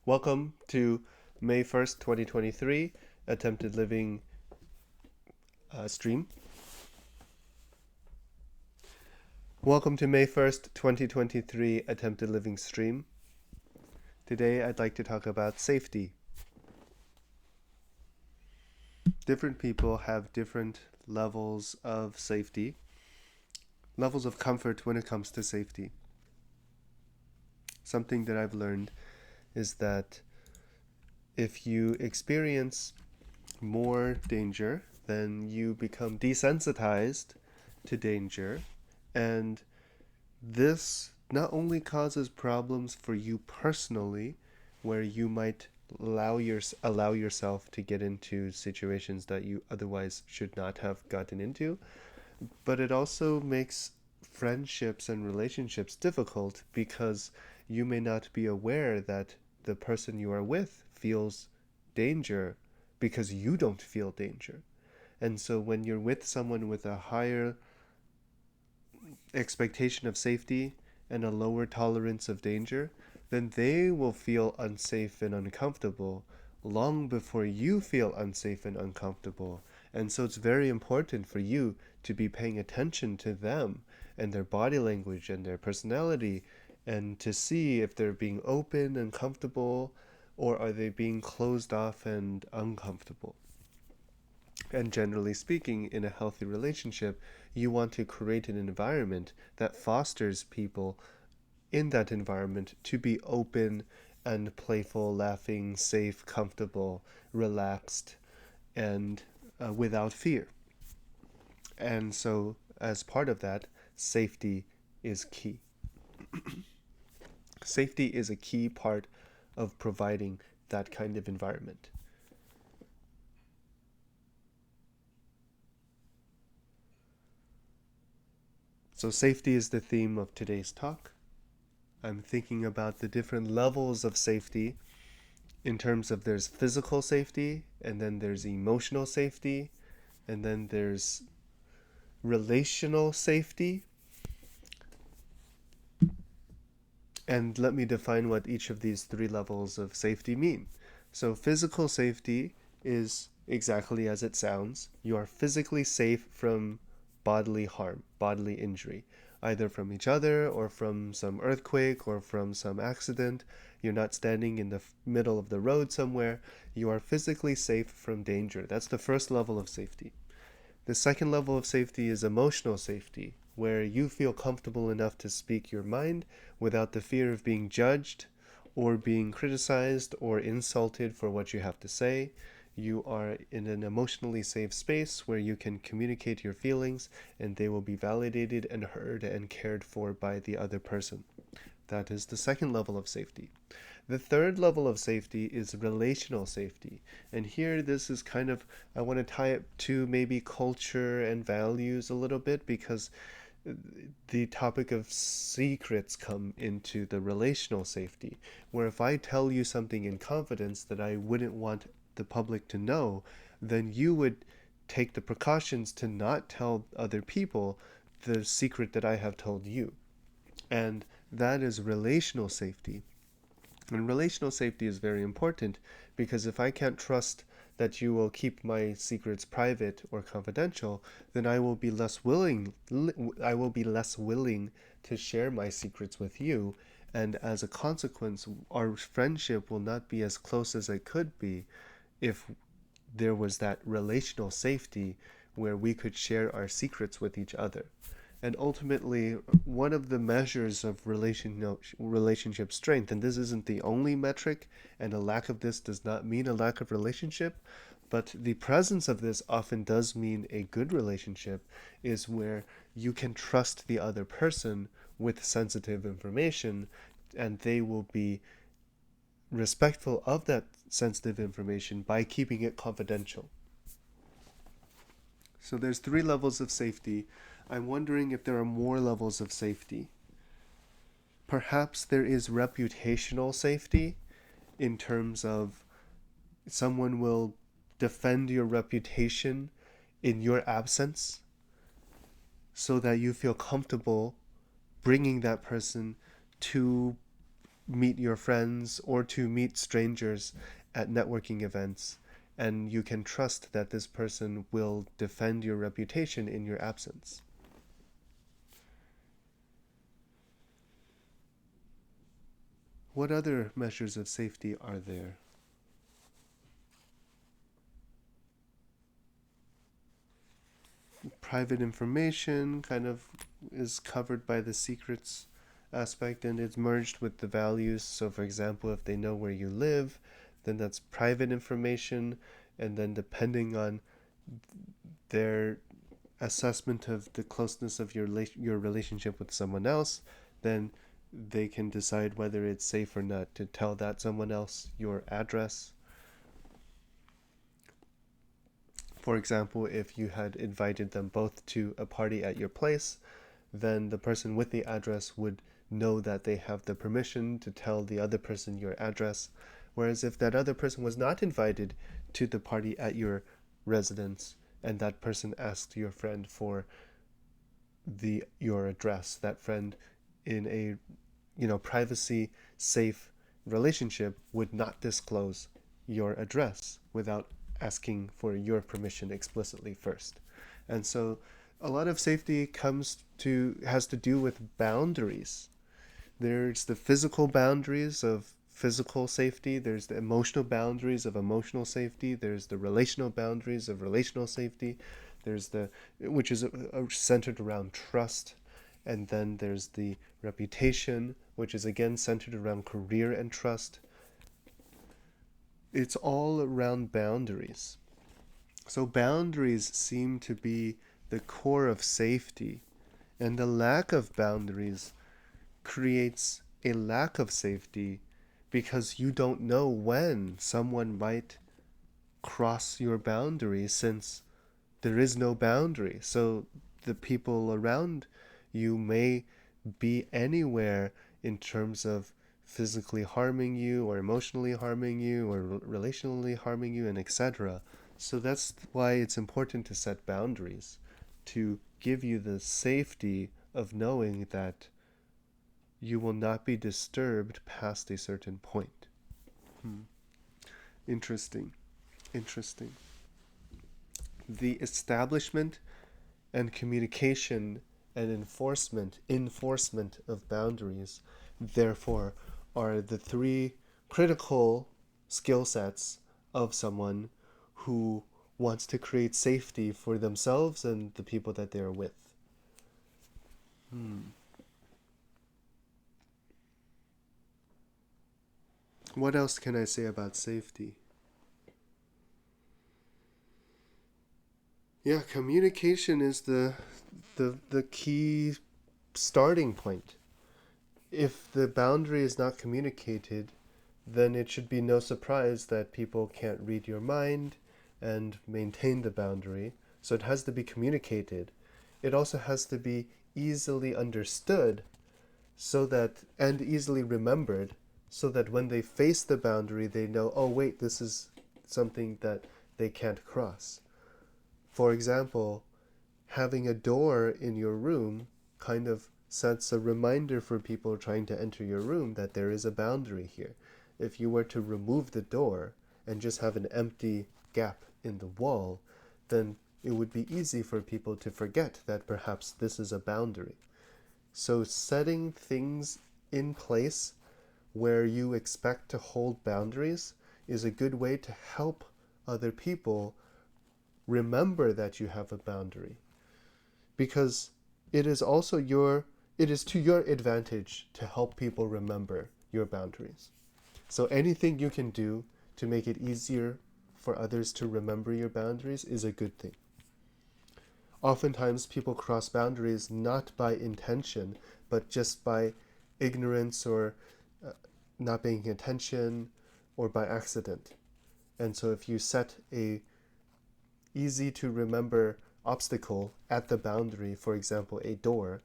Welcome to May 1st, 2023, Attempted Living stream. Welcome to May 1st, 2023, Attempted Living stream. Today I'd like to talk about safety. Different people have different levels of safety, levels of comfort when it comes to safety. Something that I've learned is that if you experience more danger, then you become desensitized to danger, and this not only causes problems for you personally, where you might allow yourself to get into situations that you otherwise should not have gotten into, but it also makes friendships and relationships difficult because you may not be aware that the person you are with feels danger because you don't feel danger. And so when you're with someone with a higher expectation of safety and a lower tolerance of danger, then they will feel unsafe and uncomfortable long before you feel unsafe and uncomfortable. And so it's very important for you to be paying attention to them and their body language and their personality, and to see if they're being open and comfortable, or are they being closed off and uncomfortable. And generally speaking, in a healthy relationship, you want to create an environment that fosters people in that environment to be open and playful, laughing, safe, comfortable, relaxed, and without fear. And so, as part of that, safety is key. Safety is a key part of providing that kind of environment. So, safety is the theme of today's talk. I'm thinking about the different levels of safety in terms of there's physical safety, and then there's emotional safety, and then there's relational safety. And let me define what each of these three levels of safety mean. So, physical safety is exactly as it sounds. You are physically safe from bodily harm, bodily injury, either from each other or from some earthquake or from some accident. You're not standing in the middle of the road somewhere. You are physically safe from danger. That's the first level of safety. The second level of safety is emotional safety, where you feel comfortable enough to speak your mind without the fear of being judged or being criticized or insulted for what you have to say. You are in an emotionally safe space where you can communicate your feelings and they will be validated and heard and cared for by the other person. That is the second level of safety. The third level of safety is relational safety. And here, this is kind of, I want to tie it to maybe culture and values a little bit, because the topic of secrets come into the relational safety, where if I tell you something in confidence that I wouldn't want the public to know, then you would take the precautions to not tell other people the secret that I have told you. And that is relational safety. And relational safety is very important because if I can't trust that you will keep my secrets private or confidential, then I will be less willing to share my secrets with you, and as a consequence, our friendship will not be as close as it could be if there was that relational safety where we could share our secrets with each other. And ultimately, one of the measures of relationship strength, and this isn't the only metric, and a lack of this does not mean a lack of relationship, but the presence of this often does mean a good relationship, is where you can trust the other person with sensitive information, and they will be respectful of that sensitive information by keeping it confidential. So there's three levels of safety. I'm wondering if there are more levels of safety. Perhaps there is reputational safety in terms of someone will defend your reputation in your absence so that you feel comfortable bringing that person to meet your friends or to meet strangers at networking events, and you can trust that this person will defend your reputation in your absence. What other measures of safety are there? Private information kind of is covered by the secrets aspect, and it's merged with the values. So, for example, if they know where you live, then that's private information, and then depending on their assessment of the closeness of your relationship with someone else, then they can decide whether it's safe or not to tell that someone else your address. For example, if you had invited them both to a party at your place, then the person with the address would know that they have the permission to tell the other person your address. Whereas if that other person was not invited to the party at your residence and that person asked your friend for your address, that friend in a privacy safe relationship would not disclose your address without asking for your permission explicitly first. And so a lot of safety has to do with boundaries. There's the physical boundaries of physical safety, there's the emotional boundaries of emotional safety, there's the relational boundaries of relational safety, there's the which is centered around trust, and then there's the reputation, which is again centered around career and trust. It's all around boundaries. So boundaries seem to be the core of safety, and the lack of boundaries creates a lack of safety because you don't know when someone might cross your boundary, since there is no boundary. So the people around you may be anywhere in terms of physically harming you or emotionally harming you or relationally harming you, and etc. So that's why it's important to set boundaries, to give you the safety of knowing that you will not be disturbed past a certain point. Interesting. Interesting. The establishment and communication and enforcement of boundaries, therefore, are the three critical skill sets of someone who wants to create safety for themselves and the people that they are with. What else can I say about safety? Yeah, communication is the key starting point. If the boundary is not communicated, then it should be no surprise that people can't read your mind and maintain the boundary. So it has to be communicated. It also has to be easily understood and easily remembered, so that when they face the boundary, they know, oh, wait, this is something that they can't cross. For example, having a door in your room kind of sets a reminder for people trying to enter your room that there is a boundary here. If you were to remove the door and just have an empty gap in the wall, then it would be easy for people to forget that perhaps this is a boundary. So setting things in place where you expect to hold boundaries is a good way to help other people remember that you have a boundary, because it is to your advantage to help people remember your boundaries. So anything you can do to make it easier for others to remember your boundaries is a good thing. Oftentimes people cross boundaries not by intention, but just by ignorance or not paying attention, or by accident. And so if you set a easy to remember obstacle at the boundary, for example, a door,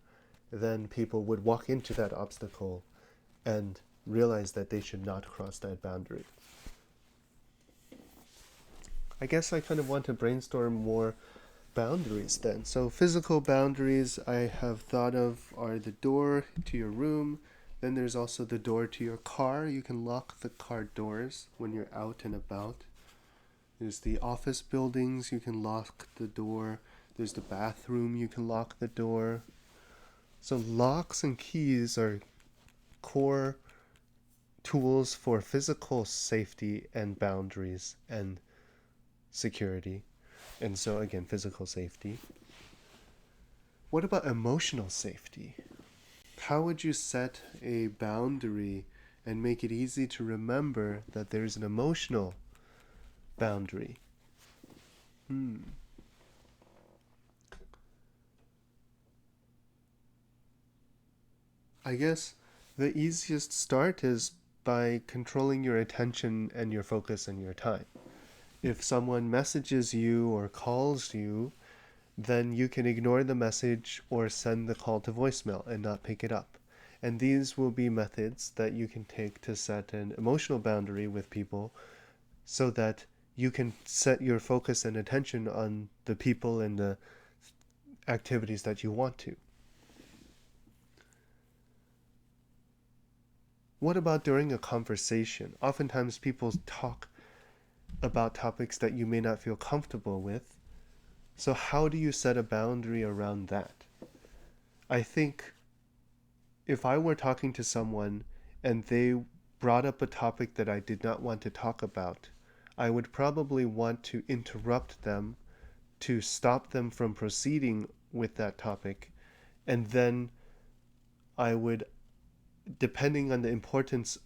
then people would walk into that obstacle and realize that they should not cross that boundary. I guess I kind of want to brainstorm more boundaries then. So physical boundaries I have thought of are the door to your room, Then there's also the door to your car. You can lock the car doors when you're out and about. There's the office buildings. You can lock the door. There's the bathroom. You can lock the door. So locks and keys are core tools for physical safety and boundaries and security. And so, again, physical safety. What about emotional safety? How would you set a boundary and make it easy to remember that there's an emotional boundary? I guess the easiest start is by controlling your attention and your focus and your time. If someone messages you or calls you, then you can ignore the message or send the call to voicemail and not pick it up. And these will be methods that you can take to set an emotional boundary with people so that you can set your focus and attention on the people and the activities that you want to. What about during a conversation? Oftentimes people talk about topics that you may not feel comfortable with. So how do you set a boundary around that? I think if I were talking to someone and they brought up a topic that I did not want to talk about, I would probably want to interrupt them to stop them from proceeding with that topic. And then I would, depending on the importance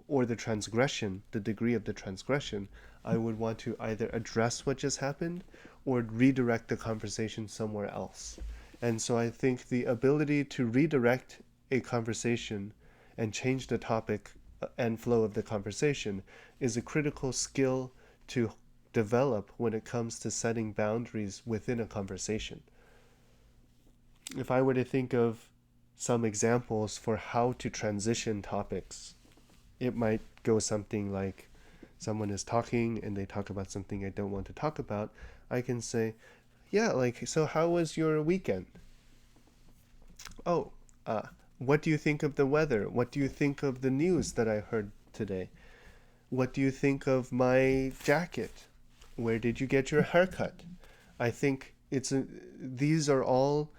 or the transgression, the degree of the transgression, I would want to either address what just happened or redirect the conversation somewhere else. And so I think the ability to redirect a conversation and change the topic and flow of the conversation is a critical skill to develop when it comes to setting boundaries within a conversation. If I were to think of some examples for how to transition topics, it might go something like someone is talking and they talk about something I don't want to talk about. I can say, yeah, like, so how was your weekend? Oh, what do you think of the weather? What do you think of the news that I heard today? What do you think of my jacket? Where did you get your haircut? I think these are all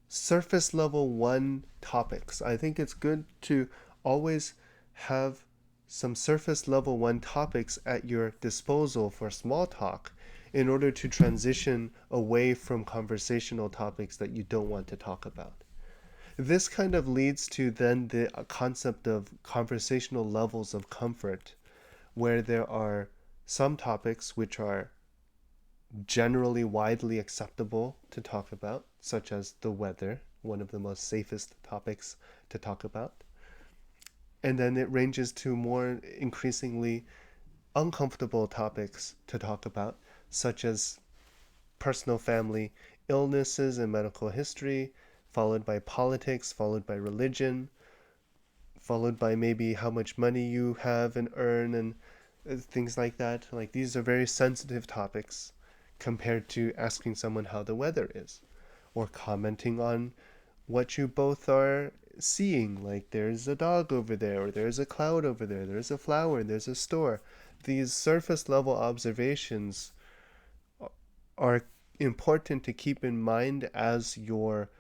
surface level one topics. I think it's good to always have some surface level one topics at your disposal for small talk in order to transition away from conversational topics that you don't want to talk about. This kind of leads to then the concept of conversational levels of comfort, where there are some topics which are generally widely acceptable to talk about, such as the weather, one of the most safest topics to talk about. And then it ranges to more increasingly uncomfortable topics to talk about, such as personal family illnesses and medical history, followed by politics, followed by religion, followed by maybe how much money you have and earn and things like that. Like these are very sensitive topics compared to asking someone how the weather is or commenting on what you both are seeing. Like there's a dog over there, or there's a cloud over there, there's a flower, there's a store. These surface level observations are important to keep in mind as your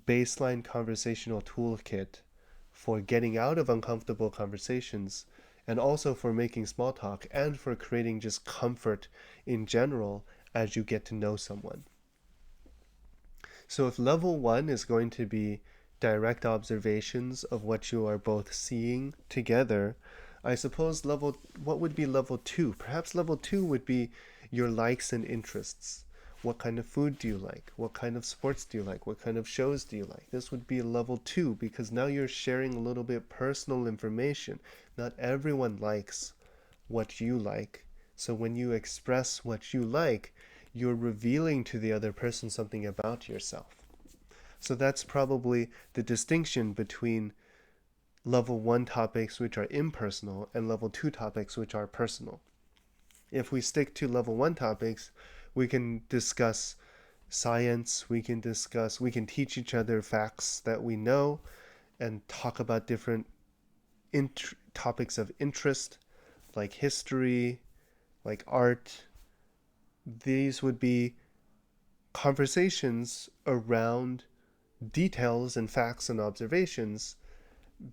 baseline conversational toolkit for getting out of uncomfortable conversations and also for making small talk and for creating just comfort in general as you get to know someone. So if level one is going to be direct observations of what you are both seeing together, I suppose what would be level two? Perhaps level two would be your likes and interests. What kind of food do you like? What kind of sports do you like? What kind of shows do you like? This would be level two because now you're sharing a little bit personal information. Not everyone likes what you like. So when you express what you like, you're revealing to the other person something about yourself. So that's probably the distinction between level one topics, which are impersonal, and level two topics, which are personal. If we stick to level one topics, we can discuss science, we can teach each other facts that we know and talk about different topics of interest, like history, like art. These would be conversations around details and facts and observations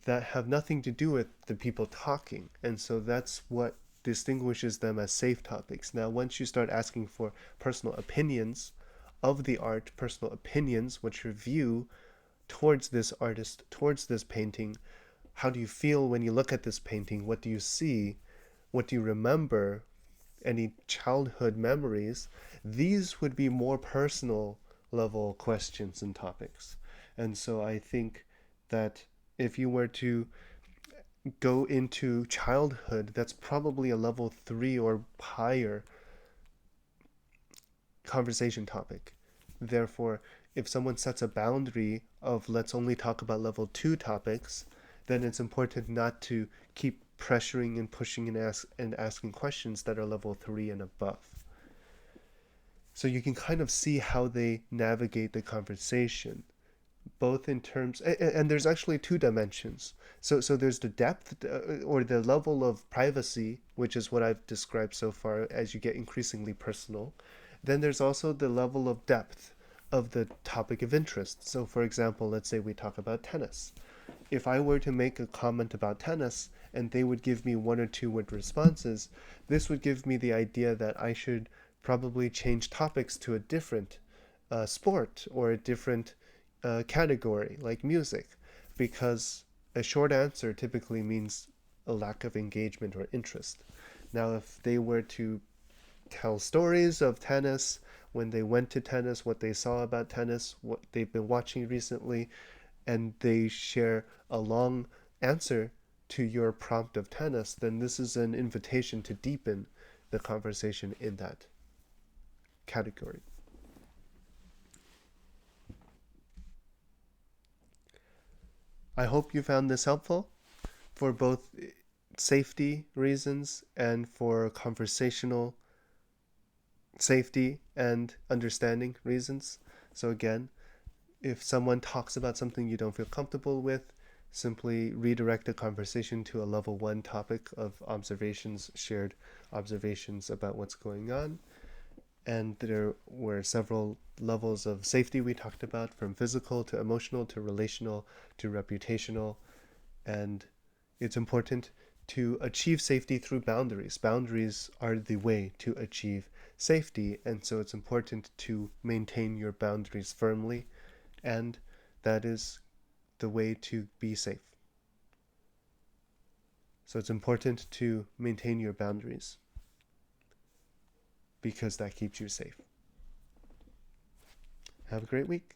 that have nothing to do with the people talking. And so that's what distinguishes them as safe topics. Now, once you start asking for personal opinions of the art, personal opinions, what's your view towards this artist, towards this painting? How do you feel when you look at this painting? What do you see? What do you remember? Any childhood memories? These would be more personal level questions and topics. And so I think that if you were to go into childhood, that's probably a level 3 or higher conversation topic. Therefore, if someone sets a boundary of let's only talk about level 2 topics, then it's important not to keep pressuring and pushing and asking questions that are level 3 and above. So you can kind of see how they navigate the conversation, both in terms, and there's actually two dimensions. So there's the depth or the level of privacy, which is what I've described so far as you get increasingly personal. Then there's also the level of depth of the topic of interest. So for example, let's say we talk about tennis. If I were to make a comment about tennis and they would give me 1 or 2 word responses, this would give me the idea that I should probably change topics to a different sport or a different category like music, because a short answer typically means a lack of engagement or interest. Now, if they were to tell stories of tennis, when they went to tennis, what they saw about tennis, what they've been watching recently, and they share a long answer to your prompt of tennis, then this is an invitation to deepen the conversation in that category. I hope you found this helpful for both safety reasons and for conversational safety and understanding reasons. So again, if someone talks about something you don't feel comfortable with, simply redirect the conversation to a level 1 topic of observations, shared observations about what's going on. And there were several levels of safety we talked about, from physical to emotional to relational to reputational. And it's important to achieve safety through boundaries. Boundaries are the way to achieve safety, and so it's important to maintain your boundaries firmly, and that is the way to be safe. So it's important to maintain your boundaries because that keeps you safe. Have a great week.